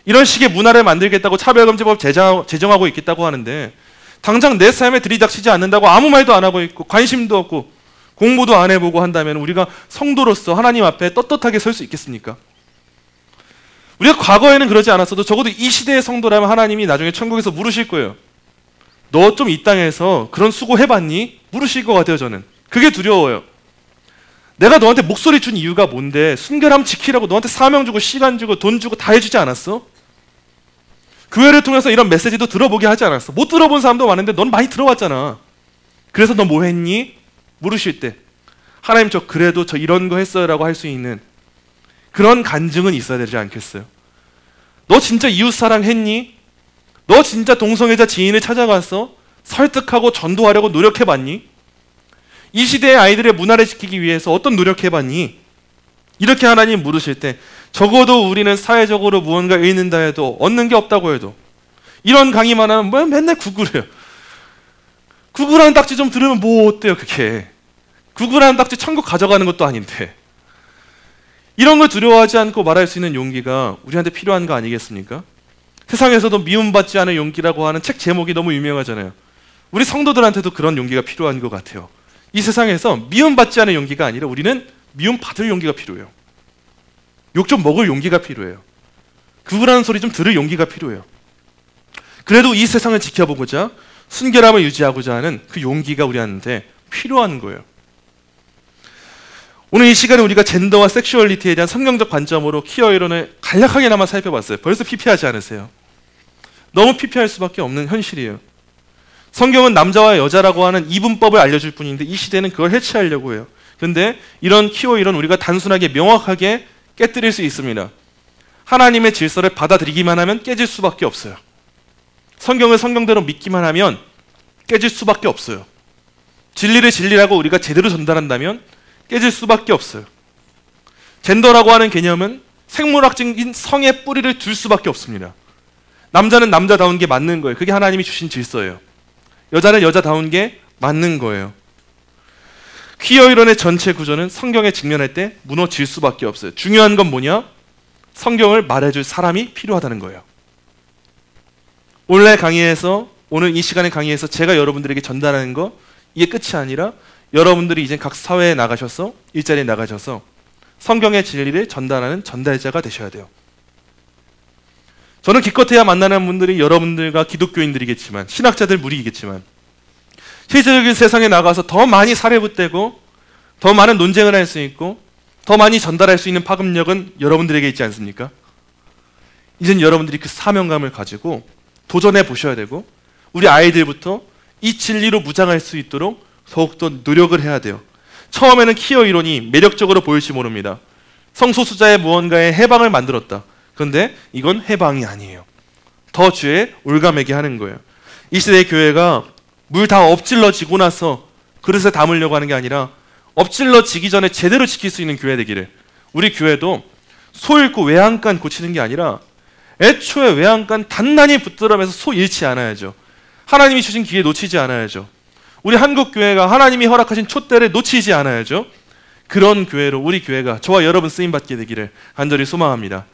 이런 식의 문화를 만들겠다고 차별금지법 제정하고 있겠다고 하는데 당장 내 삶에 들이닥치지 않는다고 아무 말도 안 하고 있고 관심도 없고 공부도 안 해보고 한다면 우리가 성도로서 하나님 앞에 떳떳하게 설 수 있겠습니까? 우리가 과거에는 그러지 않았어도 적어도 이 시대의 성도라면 하나님이 나중에 천국에서 물으실 거예요. 너 좀 이 땅에서 그런 수고 해봤니? 물으실 것 같아요. 저는 그게 두려워요. 내가 너한테 목소리 준 이유가 뭔데? 순결함 지키라고 너한테 사명 주고 시간 주고 돈 주고 다 해주지 않았어? 교회를 통해서 이런 메시지도 들어보게 하지 않았어? 못 들어본 사람도 많은데 넌 많이 들어봤잖아. 그래서 너 뭐 했니? 물으실 때 하나님 저 그래도 저 이런 거 했어요 라고 할 수 있는 그런 간증은 있어야 되지 않겠어요? 너 진짜 이웃사랑 했니? 너 진짜 동성애자 지인을 찾아가서 설득하고 전도하려고 노력해봤니? 이 시대의 아이들의 문화를 지키기 위해서 어떤 노력해봤니? 이렇게 하나님 물으실 때 적어도 우리는 사회적으로 무언가 읽는다 해도 얻는 게 없다고 해도 이런 강의만 하면 뭐 맨날 구글해요. 구글하는 딱지 좀 들으면 뭐 어때요 그게. 구글하는 딱지 천국 가져가는 것도 아닌데. 이런 걸 두려워하지 않고 말할 수 있는 용기가 우리한테 필요한 거 아니겠습니까? 세상에서도 미움받지 않을 용기라고 하는 책 제목이 너무 유명하잖아요. 우리 성도들한테도 그런 용기가 필요한 것 같아요. 이 세상에서 미움받지 않을 용기가 아니라 우리는 미움받을 용기가 필요해요. 욕 좀 먹을 용기가 필요해요. 구글하는 소리 좀 들을 용기가 필요해요. 그래도 이 세상을 지켜보고자 순결함을 유지하고자 하는 그 용기가 우리한테 필요한 거예요. 오늘 이 시간에 우리가 젠더와 섹슈얼리티에 대한 성경적 관점으로 퀴어 이론을 간략하게나마 살펴봤어요. 벌써 피폐하지 않으세요? 너무 피폐할 수밖에 없는 현실이에요. 성경은 남자와 여자라고 하는 이분법을 알려줄 뿐인데 이 시대는 그걸 해체하려고 해요. 그런데 이런 퀴어 이론 우리가 단순하게 명확하게 깨뜨릴 수 있습니다. 하나님의 질서를 받아들이기만 하면 깨질 수밖에 없어요. 성경을 성경대로 믿기만 하면 깨질 수밖에 없어요. 진리를 진리라고 우리가 제대로 전달한다면 깨질 수밖에 없어요. 젠더라고 하는 개념은 생물학적인 성의 뿌리를 둘 수밖에 없습니다. 남자는 남자다운 게 맞는 거예요. 그게 하나님이 주신 질서예요. 여자는 여자다운 게 맞는 거예요. 퀴어 이론의 전체 구조는 성경에 직면할 때 무너질 수밖에 없어요. 중요한 건 뭐냐? 성경을 말해줄 사람이 필요하다는 거예요. 오늘 이 시간의 강의에서 제가 여러분들에게 전달하는 거 이게 끝이 아니라 여러분들이 이제 각 사회에 나가셔서 일자리에 나가셔서 성경의 진리를 전달하는 전달자가 되셔야 돼요. 저는 기껏해야 만나는 분들이 여러분들과 기독교인들이겠지만 신학자들 무리이겠지만 실제적인 세상에 나가서 더 많이 사례붙대고 더 많은 논쟁을 할 수 있고 더 많이 전달할 수 있는 파급력은 여러분들에게 있지 않습니까? 이젠 여러분들이 그 사명감을 가지고 도전해 보셔야 되고 우리 아이들부터 이 진리로 무장할 수 있도록 더욱더 노력을 해야 돼요. 처음에는 퀴어 이론이 매력적으로 보일지 모릅니다. 성소수자의 무언가의 해방을 만들었다. 그런데 이건 해방이 아니에요. 더 죄에 올가매게 하는 거예요. 이 시대의 교회가 물 다 엎질러지고 나서 그릇에 담으려고 하는 게 아니라 엎질러지기 전에 제대로 지킬 수 있는 교회 되기를. 우리 교회도 소 잃고 외양간 고치는 게 아니라 애초에 외양간 단단히 붙들어매서 소 잃지 않아야죠. 하나님이 주신 기회 놓치지 않아야죠. 우리 한국교회가 하나님이 허락하신 촛대를 놓치지 않아야죠. 그런 교회로 우리 교회가 저와 여러분 쓰임받게 되기를 간절히 소망합니다.